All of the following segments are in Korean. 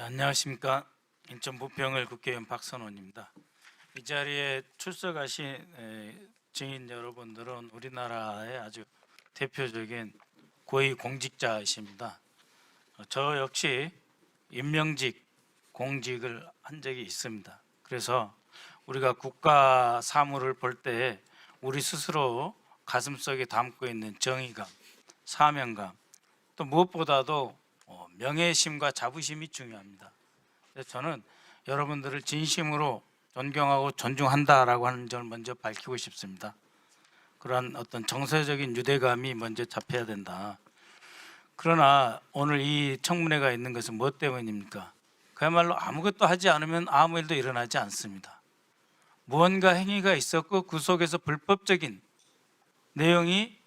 안녕하십니까. 인천 부평을 국회의원 박선원입니다. 이 자리에 출석하신 증인 여러분들은 우리나라의 아주 대표적인 고위 공직자이십니다. 저 역시 임명직 공직을 한 적이 있습니다. 그래서 우리가 국가 사무를 볼 때 우리 스스로 가슴속에 담고 있는 정의감, 사명감, 또 무엇보다도 명예심과 자부심이 중요합니다. 그래서 저는 여러분들을 진심으로 존경하고 존중한다라고 하는 점을 먼저 밝히고 싶습니다. 그러한 어떤 정서적인 유대감이 먼저 잡혀야 된다. 그러나 오늘 이 청문회가 있는 것은 무엇 때문입니까? 그야말로 아무것도 하지 않으면 아무 일도 일어나지 않습니다. 무언가 행위가 있었고 그 속에서 불법적인 내용이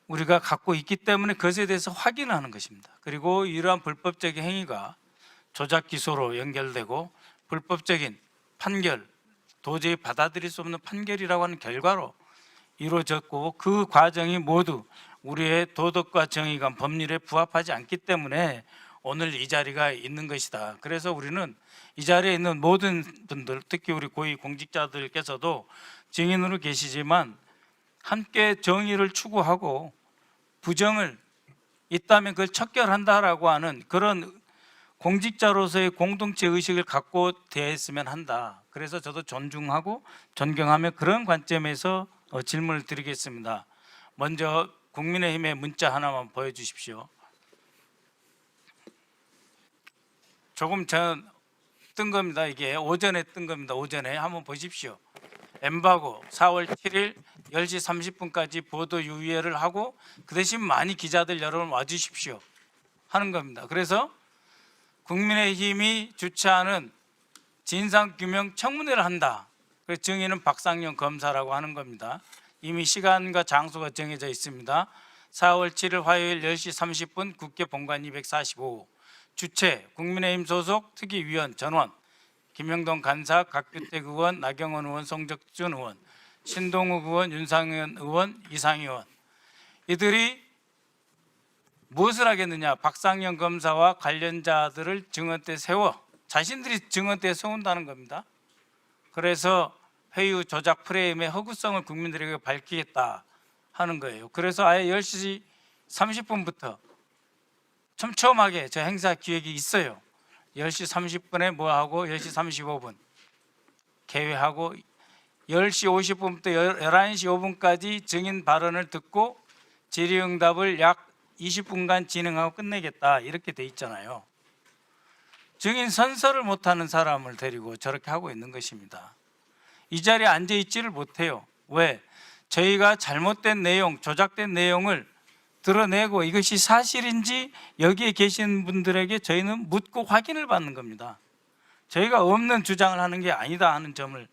우리가 갖고 있기 때문에 그것에 대해서 확인하는 것입니다. 그리고 이러한 불법적인 행위가 조작 기소로 연결되고 불법적인 판결, 도저히 받아들일 수 없는 판결이라고 하는 결과로 이루어졌고 그 과정이 모두 우리의 도덕과 정의감, 법률에 부합하지 않기 때문에 오늘 이 자리가 있는 것이다. 그래서 우리는 이 자리에 있는 모든 분들, 특히 우리 고위 공직자들께서도 증인으로 계시지만 함께 정의를 추구하고 부정을 있다면 그걸 척결한다라고 하는 그런 공직자로서의 공동체 의식을 갖고 대했으면 한다. 그래서 저도 존중하고 존경하며 그런 관점에서 질문을 드리겠습니다. 먼저 국민의힘의 문자 하나만 보여주십시오. 조금 전 뜬 겁니다. 이게 오전에 뜬 겁니다. 오전에 한번 보십시오. 엠바고 4월 7일 10시 30분까지 보도 유예를 하고 그 대신 많이 기자들 여러분 와주십시오 하는 겁니다. 그래서 국민의힘이 주최하는 진상규명 청문회를 한다. 그래서 증인은 박상용 검사라고 하는 겁니다. 이미 시간과 장소가 정해져 있습니다. 4월 7일 화요일 10시 30분 국회 본관 245 주최 국민의힘 소속 특위위원 전원 김영동 간사, 박규택 의원, 나경원 의원, 송적준 의원, 신동욱 의원, 윤상현 의원, 이상희 의원 이들이 무엇을 하겠느냐? 박상영 검사와 관련자들을 증언대에 세워 자신들이 증언대에 세운다는 겁니다. 그래서 회의 후 조작 프레임의 허구성을 국민들에게 밝히겠다 하는 거예요. 그래서 아예 10시 30분부터 촘촘하게 저 행사 기획이 있어요. 10시 30분에 뭐하고 10시 35분 개회하고 10시 50분부터 11시 5분까지 증인 발언을 듣고 질의응답을 약 20분간 진행하고 끝내겠다 이렇게 돼 있잖아요. 증인 선서를 못하는 사람을 데리고 저렇게 하고 있는 것입니다. 이 자리에 앉아있지를 못해요. 왜? 저희가 잘못된 내용, 조작된 내용을 드러내고 이것이 사실인지 여기에 계신 분들에게 저희는 묻고 확인을 받는 겁니다. 저희가 없는 주장을 하는 게 아니다 하는 점을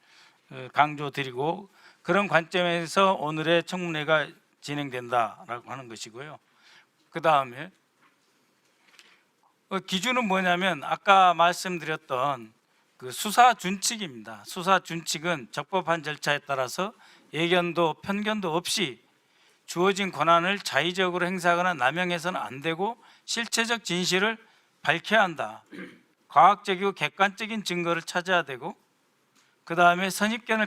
강조드리고 그런 관점에서 오늘의 청문회가 진행된다라고 하는 것이고요. 그 다음에 기준은 뭐냐면 아까 말씀드렸던 그 수사 준칙입니다. 수사 준칙은 적법한 절차에 따라서 예견도 편견도 없이 주어진 권한을 자의적으로 행사하거나 남용해서는 안 되고 실체적 진실을 밝혀야 한다. 과학적이고 객관적인 증거를 찾아야 되고 그 다음에 선입견을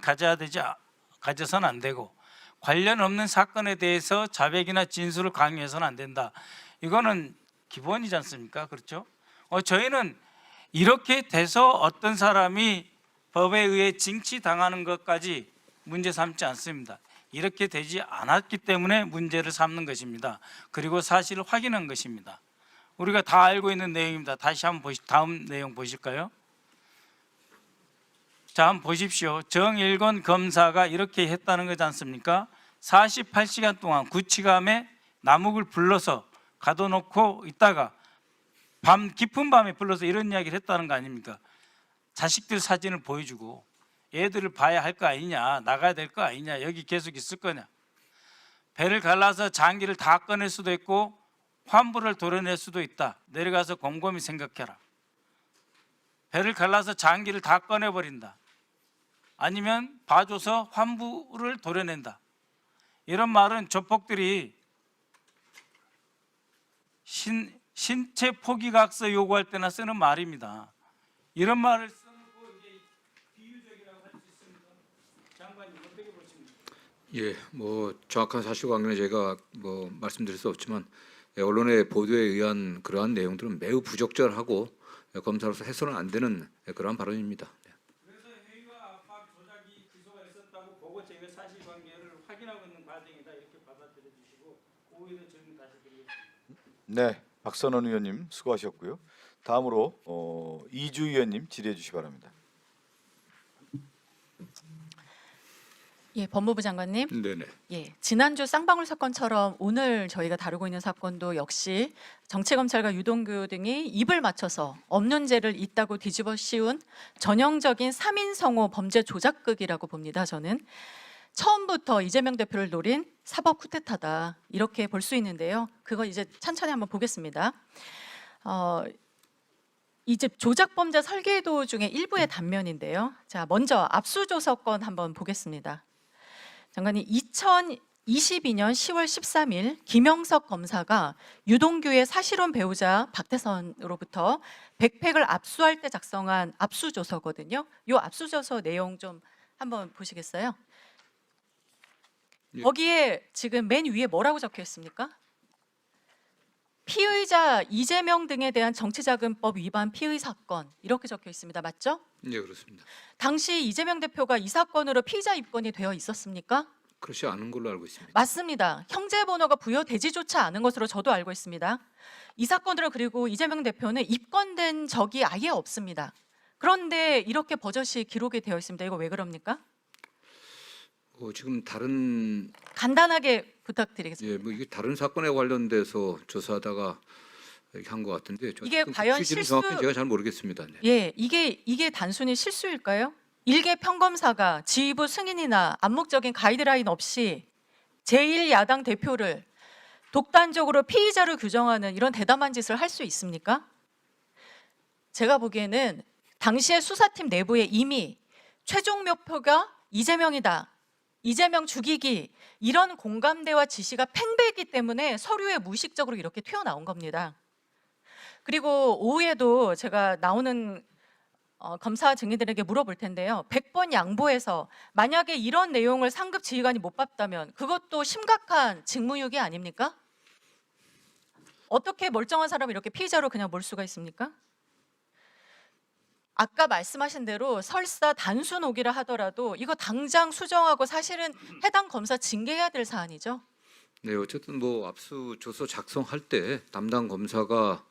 가져서는 안 되고 관련 없는 사건에 대해서 자백이나 진술을 강요해서는 안 된다. 이거는 기본이지 않습니까? 그렇죠? 저희는 이렇게 돼서 어떤 사람이 법에 의해 징치당하는 것까지 문제 삼지 않습니다. 이렇게 되지 않았기 때문에 문제를 삼는 것입니다. 그리고 사실을 확인한 것입니다. 우리가 다 알고 있는 내용입니다. 다시 한번 다음 내용 보실까요? 자, 한번 보십시오. 정일권 검사가 이렇게 했다는 거지 않습니까? 48시간 동안 구치감에 남욱을 불러서 가둬놓고 있다가 깊은 밤에 불러서 이런 이야기를 했다는 거 아닙니까? 자식들 사진을 보여주고 애들을 봐야 할 거 아니냐, 나가야 될 거 아니냐, 여기 계속 있을 거냐. 배를 갈라서 장기를 다 꺼낼 수도 있고 환부를 도려낼 수도 있다. 내려가서 곰곰이 생각해라. 배를 갈라서 장기를 다 꺼내버린다. 아니면 봐줘서 환부를 도려낸다. 이런 말은 조폭들이 신체 포기각서 요구할 때나 쓰는 말입니다. 이런 말을 쓰는 거 이제 비유적이라고 할 수 있습니다. 장관님 어떻게 보십니까? 예, 뭐 정확한 사실관계는 제가 뭐 말씀드릴 수 없지만 언론의 보도에 의한 그러한 내용들은 매우 부적절하고 검사로서 해서는 안 되는 그러한 발언입니다. 그래서 회의와 압박 조작이 기소가 있었다고 보고 저희가 사실관계를 확인하고 있는 과정이다 이렇게 받아들여 주시고 그 의견 질문 다시 드리겠습니다. 네, 박선원 의원님 수고하셨고요. 다음으로 이주 의원님 질의해 주시기 바랍니다. 예, 법무부 장관님. 네네. 예, 지난주 쌍방울 사건처럼 오늘 저희가 다루고 있는 사건도 역시 정치검찰과 유동규 등이 입을 맞춰서 없는 죄를 있다고 뒤집어 씌운 전형적인 3인 성호 범죄 조작극이라고 봅니다. 저는 처음부터 이재명 대표를 노린 사법 쿠데타다 이렇게 볼 수 있는데요. 그거 이제 천천히 한번 보겠습니다. 이제 조작 범죄 설계도 중에 일부의 단면인데요. 자, 먼저 압수조사건 한번 보겠습니다. 장관님, 2022년 10월 13일 김영석 검사가 유동규의 사실혼 배우자 박태선으로부터 백팩을 압수할 때 작성한 압수조서거든요. 이 압수조서 내용 좀 한번 보시겠어요? 예. 거기에 지금 맨 위에 뭐라고 적혀 있습니까? 피의자 이재명 등에 대한 정치자금법 위반 피의 사건 이렇게 적혀 있습니다. 맞죠? 예, 그렇습니다. 당시 이재명 대표가 이 사건으로 피의자 입건이 되어 있었습니까? 그렇지 않은 걸로 알고 있습니다. 맞습니다. 형제 번호가 부여되지조차 않은 것으로 저도 알고 있습니다. 이 사건으로 그리고 이재명 대표는 입건된 적이 아예 없습니다. 그런데 이렇게 버젓이 기록이 되어 있습니다. 이거 왜 그럽니까? 지금 다른 간단하게 부탁드리겠습니다. 뭐 이게 다른 사건에 관련돼서 조사하다가 이렇게 한 것 같은데 이게 과연 취지는 실수- 정확히 제가 잘 모르겠습니다. 네. 예, 이게 단순히 실수일까요? 일개 평검사가 지휘부 승인이나 암묵적인 가이드라인 없이 제1야당 대표를 독단적으로 피의자로 규정하는 이런 대담한 짓을 할 수 있습니까? 제가 보기에는 당시의 수사팀 내부에 이미 최종 목표가 이재명이다, 이재명 죽이기 이런 공감대와 지시가 팽배했기 때문에 서류에 무의식적으로 이렇게 튀어나온 겁니다. 그리고 오후에도 제가 나오는 검사 증인들에게 물어볼 텐데요. 100번 양보해서 만약에 이런 내용을 상급 지휘관이 못 봤다면 그것도 심각한 직무유기 아닙니까? 어떻게 멀쩡한 사람을 이렇게 피의자로 그냥 몰 수가 있습니까? 아까 말씀하신 대로 설사 단순 오기라 하더라도 이거 당장 수정하고 사실은 해당 검사 징계해야 될 사안이죠. 네, 어쨌든 뭐 압수조서 작성할 때 담당 검사가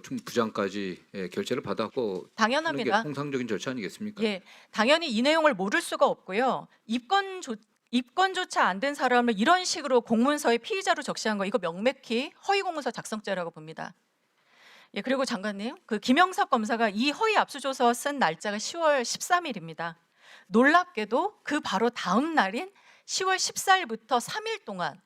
좀 부장까지 결재를 받았고 당연합니다. 하는 게 통상적인 절차 아니겠습니까? 예, 당연히 이 내용을 모를 수가 없고요. 입건조차 안 된 사람을 이런 식으로 공문서에 피의자로 적시한 거 이거 명백히 허위공문서 작성죄라고 봅니다. 예, 그리고 장관님, 그 김영석 검사가 이 허위 압수조서 쓴 날짜가 10월 13일입니다. 놀랍게도 그 바로 다음 날인 10월 14일부터 3일 동안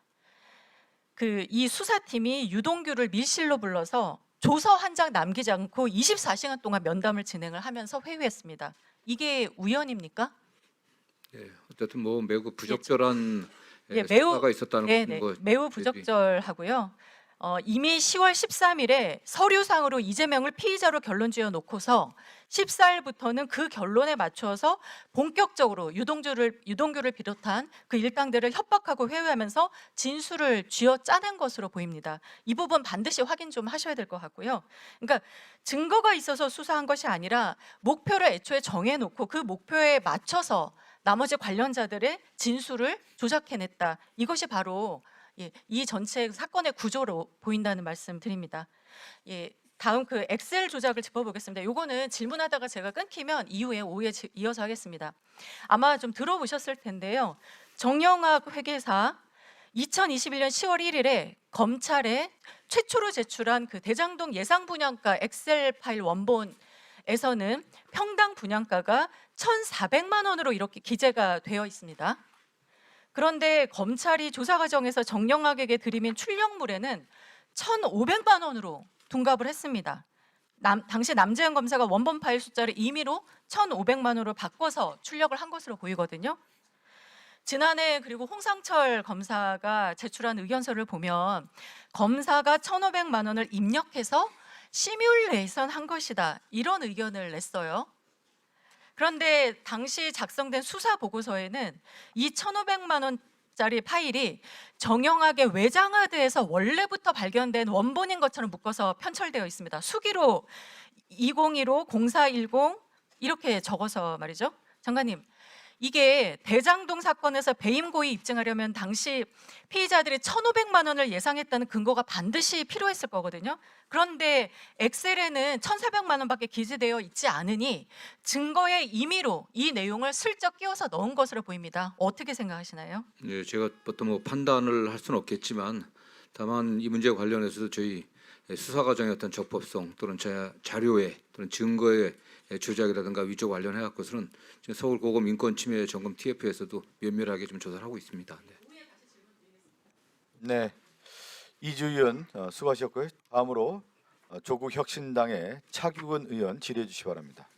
그 이 수사팀이 유동규를 밀실로 불러서 조서 한 장 남기지 않고 24시간 동안 면담을 진행을 하면서 회유했습니다. 이게 우연입니까? 예, 어쨌든 뭐 매우 부적절한 매우- 수사가 있었다는 네네, 거 매우 부적절하고요. 이미 10월 13일에 서류상으로 이재명을 피의자로 결론 지어 놓고서 14일부터는 그 결론에 맞춰서 본격적으로 유동규를 비롯한 그 일당들을 협박하고 회유하면서 진술을 쥐어 짜낸 것으로 보입니다. 이 부분 반드시 확인 좀 하셔야 될 것 같고요. 그러니까 증거가 있어서 수사한 것이 아니라 목표를 애초에 정해놓고 그 목표에 맞춰서 나머지 관련자들의 진술을 조작해냈다. 이것이 바로 이 전체 사건의 구조로 보인다는 말씀 드립니다. 다음 그 엑셀 조작을 짚어보겠습니다. 이거는 질문하다가 제가 끊기면 이후에 오후에 이어서 하겠습니다. 아마 좀 들어보셨을 텐데요. 정영학 회계사 2021년 10월 1일에 검찰에 최초로 제출한 그 대장동 예상 분양가 엑셀 파일 원본에서는 평당 분양가가 1,400만 원으로 이렇게 기재가 되어 있습니다. 그런데 검찰이 조사 과정에서 정영학에게 들이민 출력물에는 1,500만 원으로 둔갑을 했습니다. 당시 남재현 검사가 원본 파일 숫자를 임의로 1,500만 원으로 바꿔서 출력을 한 것으로 보이거든요. 지난해 그리고 홍상철 검사가 제출한 의견서를 보면 검사가 1,500만 원을 입력해서 시뮬레이션 한 것이다. 이런 의견을 냈어요. 그런데 당시 작성된 수사 보고서에는 이 1,500만 원짜리 파일이 정형하게 외장하드에서 원래부터 발견된 원본인 것처럼 묶어서 편철되어 있습니다. 수기로 2015, 0410 이렇게 적어서 말이죠. 장관님, 이게 대장동 사건에서 배임 고의 입증하려면 당시 피의자들이 1,500만 원을 예상했다는 근거가 반드시 필요했을 거거든요. 그런데 엑셀에는 1,400만 원밖에 기재되어 있지 않으니 증거의 임의로 이 내용을 슬쩍 끼워서 넣은 것으로 보입니다. 어떻게 생각하시나요? 네, 제가 어떤 뭐 판단을 할 수는 없겠지만 다만 이 문제 관련해서도 저희 수사 과정의 어떤 적법성 또는 자료의 또는 증거의 조작이라든가 위조 관련해 갖고서는 지금 서울 고검 인권침해 점검 TF에서도 면밀하게 좀 조사를 하고 있습니다. 네, 이주 의원 수고하셨고요. 다음으로 조국 혁신당의 차규근 의원 질의해 주시기 바랍니다.